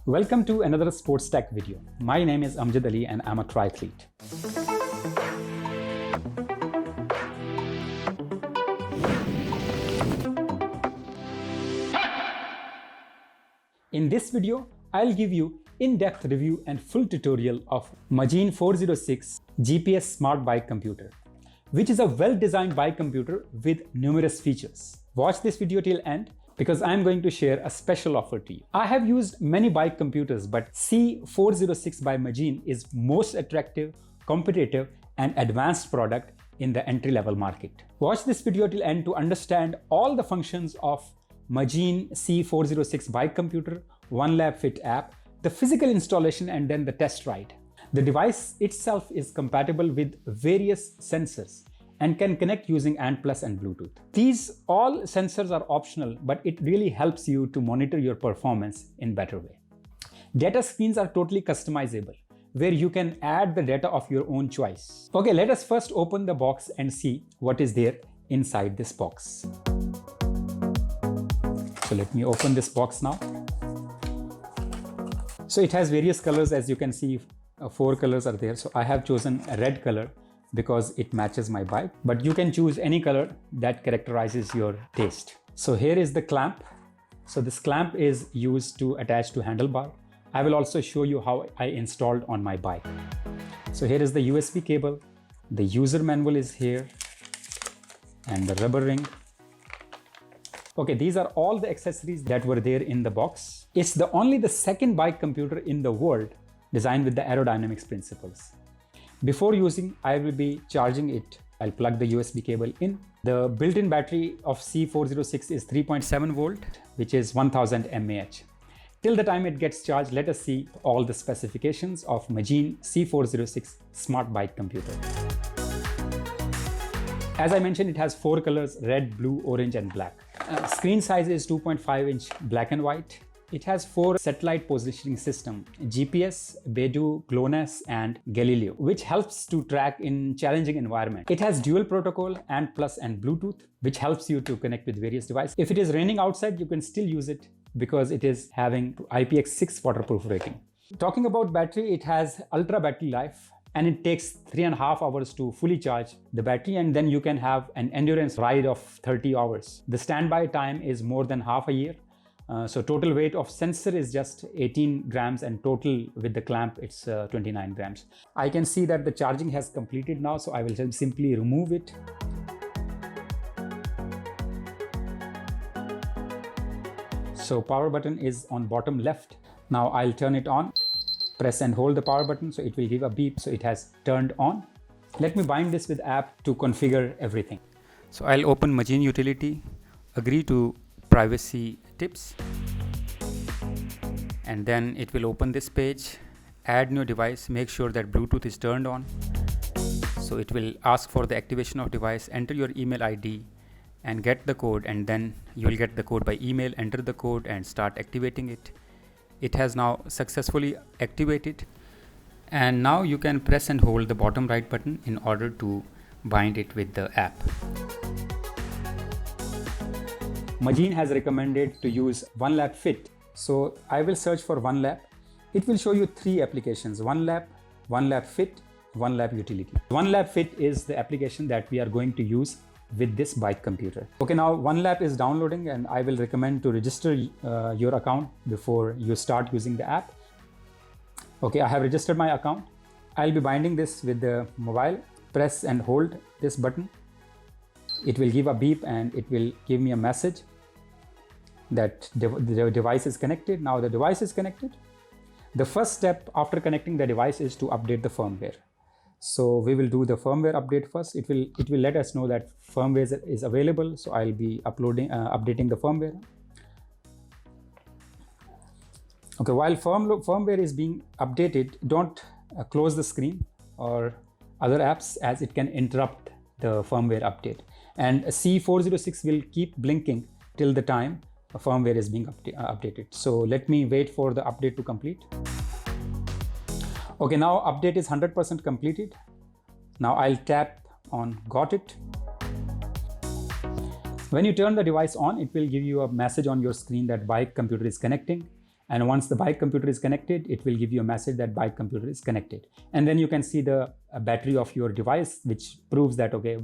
Welcome to another Sports Tech video. My name is Amjad Ali and I'm a triathlete. In this video, I'll give you in-depth review and full tutorial of Magene 406 GPS Smart Bike Computer, which is a well-designed bike computer with numerous features. Watch this video till end because I'm going to share a special offer to you. I have used many bike computers, but C406 by Magene is most attractive, competitive, and advanced product in the entry-level market. Watch this video till end to understand all the functions of Magene C406 bike computer, OneLab Fit app, the physical installation, and then the test ride. The device itself is compatible with various sensors and can connect using ANT+ and Bluetooth. These all sensors are optional, but it really helps you to monitor your performance in better way. Data screens are totally customizable, where you can add the data of your own choice. Okay, let us first open the box and see what is there inside this box. So let me open this box now. So it has various colors, as you can see, 4 colors are there. So I have chosen a red color because it matches my bike, but you can choose any color that characterizes your taste. So here is the clamp. So this clamp is used to attach to handlebar. I will also show you how I installed on my bike. So here is the USB cable. The user manual is here and the rubber ring. Okay, these are all the accessories that were there in the box. It's only the second bike computer in the world designed with the aerodynamics principles. Before using, I will be charging it. I'll plug the USB cable in. The built-in battery of C406 is 3.7 volt, which is 1000 mAh. Till the time it gets charged, let us see all the specifications of Magene C406 smart bike computer. As I mentioned, it has 4 colors: red, blue, orange, and black. Screen size is 2.5 inch black and white. It has 4 satellite positioning system: GPS, Beidou, GLONASS, and Galileo, which helps to track in challenging environment. It has dual protocol, ANT+ and Bluetooth, which helps you to connect with various devices. If it is raining outside, you can still use it because it is having IPX6 waterproof rating. Talking about battery, it has ultra battery life, and it takes 3.5 hours to fully charge the battery, and then you can have an endurance ride of 30 hours. The standby time is more than half a year. So total weight of sensor is just 18 grams and total with the clamp it's 29 grams. I can see that the charging has completed now, so I will just simply remove it. So power button is on bottom left. Now I'll turn it on. Press and hold the power button, so it will give a beep, so it has turned on. Let me bind this with app to configure everything. So I'll open Magene utility, agree to privacy tips, and then it will open this page. Add new device, make sure that Bluetooth is turned on. So it will ask for the activation of device, enter your email ID and get the code, and then you will get the code by email. Enter the code and start activating it. It has now successfully activated, and now you can press and hold the bottom right button in order to bind it with the app. Magene has recommended to use OneLab Fit. So I will search for OneLab. It will show you 3 applications: OneLab, OneLab Fit, OneLab Utility. OneLab Fit is the application that we are going to use with this bike computer. Okay, now OneLab is downloading, and I will recommend to register your account before you start using the app. Okay, I have registered my account. I'll be binding this with the mobile. Press and hold this button. It will give a beep and it will give me a message that the device is connected. Now the device is connected. The first step after connecting the device is to update the firmware. So we will do the firmware update first. It will let us know that firmware is available. So I'll be updating the firmware. Okay, while firmware is being updated, don't close the screen or other apps, as it can interrupt the firmware update. And C406 will keep blinking till the time a firmware is being updated. So let me wait for the update to complete. Okay, now update is 100% completed. Now I'll tap on got it. When you turn the device on, it will give you a message on your screen that bike computer is connecting, And once the bike computer is connected, it will give you a message that bike computer is connected. And then you can see the battery of your device, which proves that, okay,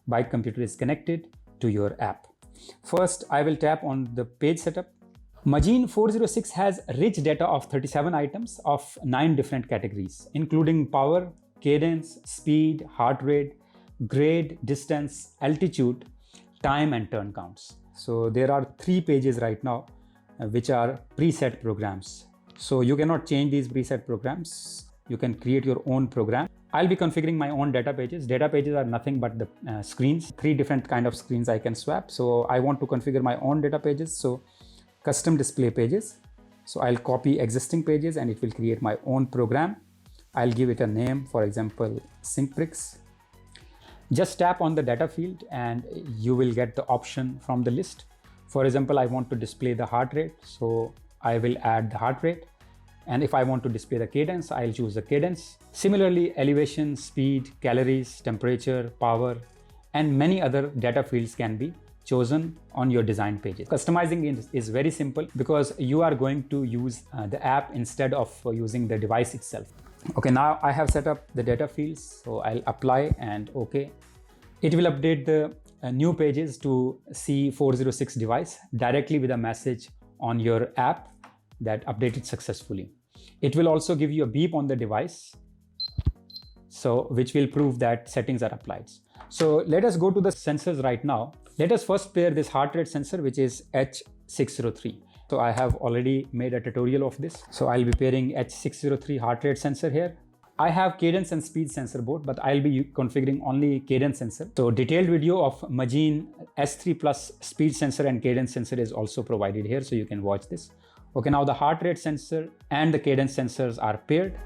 bike computer is connected to your app. First, I will tap on the page setup. Majin 406 has rich data of 37 items of 9 different categories, including power, cadence, speed, heart rate, grade, distance, altitude, time, and turn counts. So there are 3 pages right now, which are preset programs. So you cannot change these preset programs. You can create your own program. I'll be configuring my own data pages. Data pages are nothing but the screens, 3 different kind of screens I can swap. So I want to configure my own data pages. So custom display pages. So I'll copy existing pages and it will create my own program. I'll give it a name, for example, SyncBricks. Just tap on the data field and you will get the option from the list. For example, I want to display the heart rate. So I will add the heart rate. And if I want to display the cadence, I'll choose the cadence. Similarly, elevation, speed, calories, temperature, power, and many other data fields can be chosen on your design pages. Customizing is very simple because you are going to use the app instead of using the device itself. Okay, now I have set up the data fields, so I'll apply and OK. It will update the new pages to C406 device directly with a message on your app that updated successfully. It will also give you a beep on the device, so which will prove that settings are applied. So let us go to the sensors right now. Let us first pair this heart rate sensor, which is H603. So I have already made a tutorial of this. So I'll be pairing H603 heart rate sensor here. I have cadence and speed sensor both, but I'll be configuring only cadence sensor. So detailed video of Majin S3 Plus speed sensor and cadence sensor is also provided here, so you can watch this. Okay, now the heart rate sensor and the cadence sensors are paired.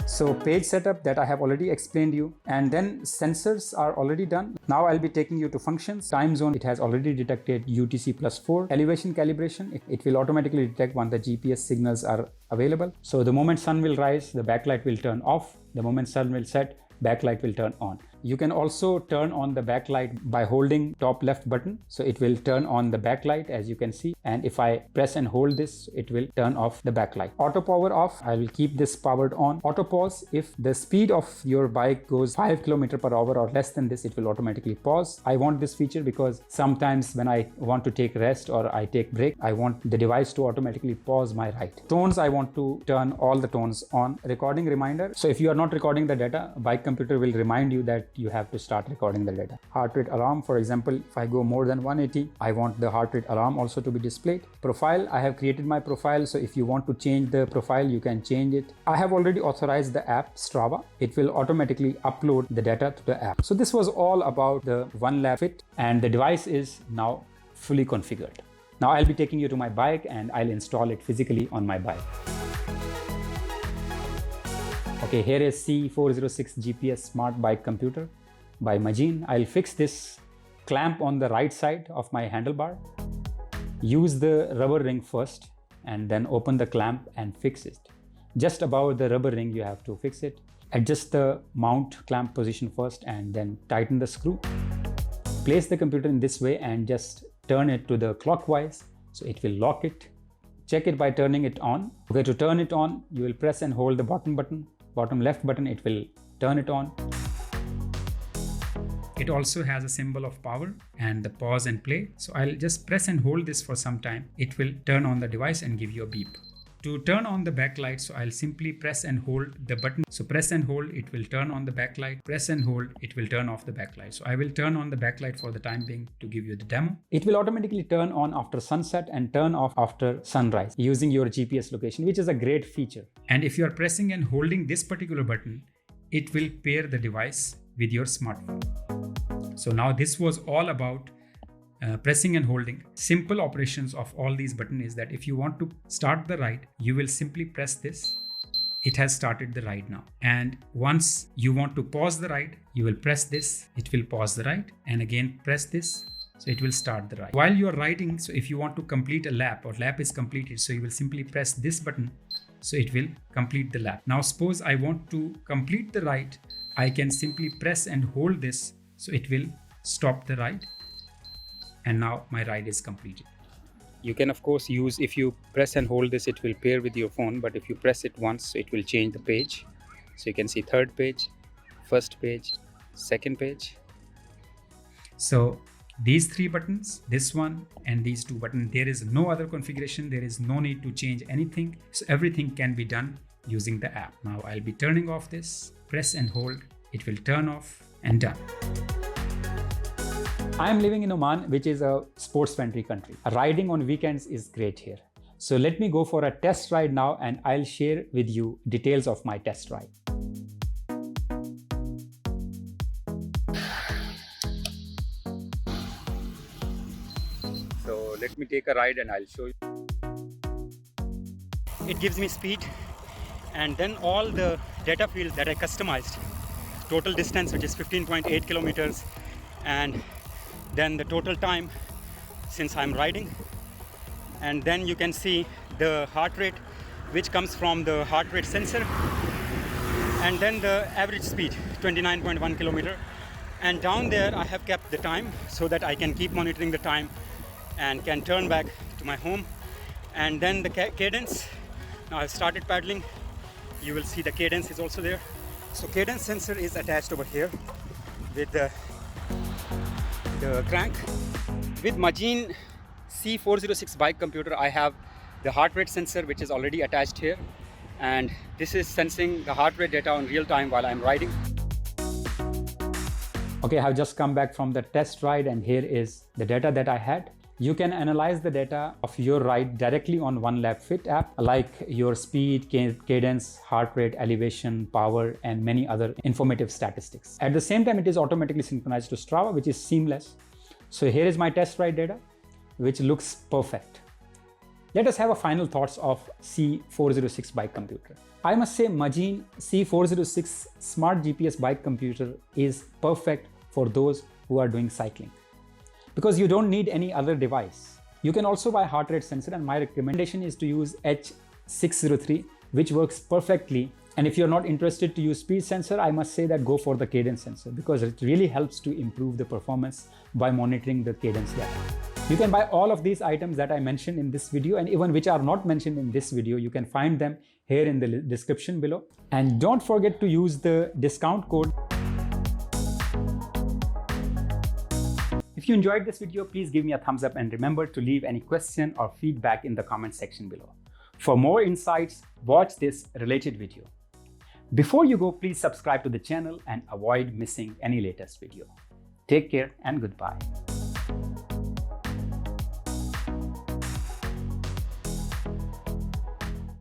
So page setup that I have already explained you, and then sensors are already done. Now I'll be taking you to functions. Time zone, it has already detected UTC +4. Elevation calibration, it will automatically detect when the GPS signals are available. So the moment sun will rise, the backlight will turn off. The moment sun will set, backlight will turn on. You can also turn on the backlight by holding top left button. So it will turn on the backlight, as you can see. And if I press and hold this, it will turn off the backlight. Auto power off, I will keep this powered on. Auto pause, if the speed of your bike goes 5 km/h or less than this, it will automatically pause. I want this feature because sometimes when I want to take rest or I take break, I want the device to automatically pause my ride. Tones, I want to turn all the tones on. Recording reminder. So if you are not recording the data, bike computer will remind you that you have to start recording the data. Heart rate alarm, for example, if I go more than 180, I want the heart rate alarm also to be displayed. Profile, I have created my profile, so if you want to change the profile, you can change it. I have already authorized the app Strava. It will automatically upload the data to the app. So this was all about the OneLab Fit, and the device is now fully configured. Now I'll be taking you to my bike and I'll install it physically on my bike. Okay, here is C406 GPS Smart Bike Computer by Majin. I'll fix this clamp on the right side of my handlebar. Use the rubber ring first and then open the clamp and fix it. Just above the rubber ring, you have to fix it. Adjust the mount clamp position first and then tighten the screw. Place the computer in this way and just turn it to the clockwise, so it will lock it. Check it by turning it on. Okay, to turn it on, you will press and hold the bottom left button, it will turn it on. It also has a symbol of power and the pause and play. So I'll just press and hold this for some time. It will turn on the device and give you a beep. To turn on the backlight, so I'll simply press and hold the button. So press and hold, it will turn on the backlight. Press and hold, it will turn off the backlight. So I will turn on the backlight for the time being to give you the demo. It will automatically turn on after sunset and turn off after sunrise using your GPS location, which is a great feature. And if you are pressing and holding this particular button, it will pair the device with your smartphone. So now this was all about pressing and holding. Simple operations of all these buttons is that if you want to start the ride, you will simply press this. It has started the ride now. And once you want to pause the ride, you will press this. It will pause the ride, and again press this. So it will start the ride. While you are riding, so if you want to complete a lap or lap is completed, so you will simply press this button. So it will complete the lap. Now suppose I want to complete the ride, I can simply press and hold this. So it will stop the ride. And now my ride is completed. You can of course use, if you press and hold this, it will pair with your phone, but if you press it once, it will change the page. So you can see third page, first page, second page. So these three buttons, this one and these two buttons, there is no other configuration. There is no need to change anything. So everything can be done using the app. Now I'll be turning off this, press and hold, it will turn off and done. I am living in Oman, which is a sports-friendly country. Riding on weekends is great here. So let me go for a test ride now and I'll share with you details of my test ride. So let me take a ride and I'll show you. It gives me speed and then all the data fields that I customized. Total distance, which is 15.8 kilometers, and then the total time since I'm riding. And then you can see the heart rate, which comes from the heart rate sensor. And then the average speed, 29.1 kilometer. And down there I have kept the time so that I can keep monitoring the time and can turn back to my home. And then the cadence. Now I've started paddling. You will see the cadence is also there. So cadence sensor is attached over here with the crank. With Majin C406 bike computer, I have the heart rate sensor, which is already attached here. And this is sensing the heart rate data on real time while I'm riding. Okay, I've just come back from the test ride and here is the data that I had. You can analyze the data of your ride directly on OneLabFit app, like your speed, cadence, heart rate, elevation, power, and many other informative statistics. At the same time, it is automatically synchronized to Strava, which is seamless. So here is my test ride data, which looks perfect. Let us have a final thoughts of C406 bike computer. I must say Majin C406 smart GPS bike computer is perfect for those who are doing cycling, because you don't need any other device. You can also buy heart rate sensor, and my recommendation is to use H603, which works perfectly. And if you're not interested to use speed sensor, I must say that go for the cadence sensor, because it really helps to improve the performance by monitoring the cadence data. You can buy all of these items that I mentioned in this video, and even which are not mentioned in this video. You can find them here in the description below. And don't forget to use the discount code. If you enjoyed this video, please give me a thumbs up and remember to leave any question or feedback in the comment section below. For more insights, watch this related video. Before you go, please subscribe to the channel and avoid missing any latest video. Take care and goodbye.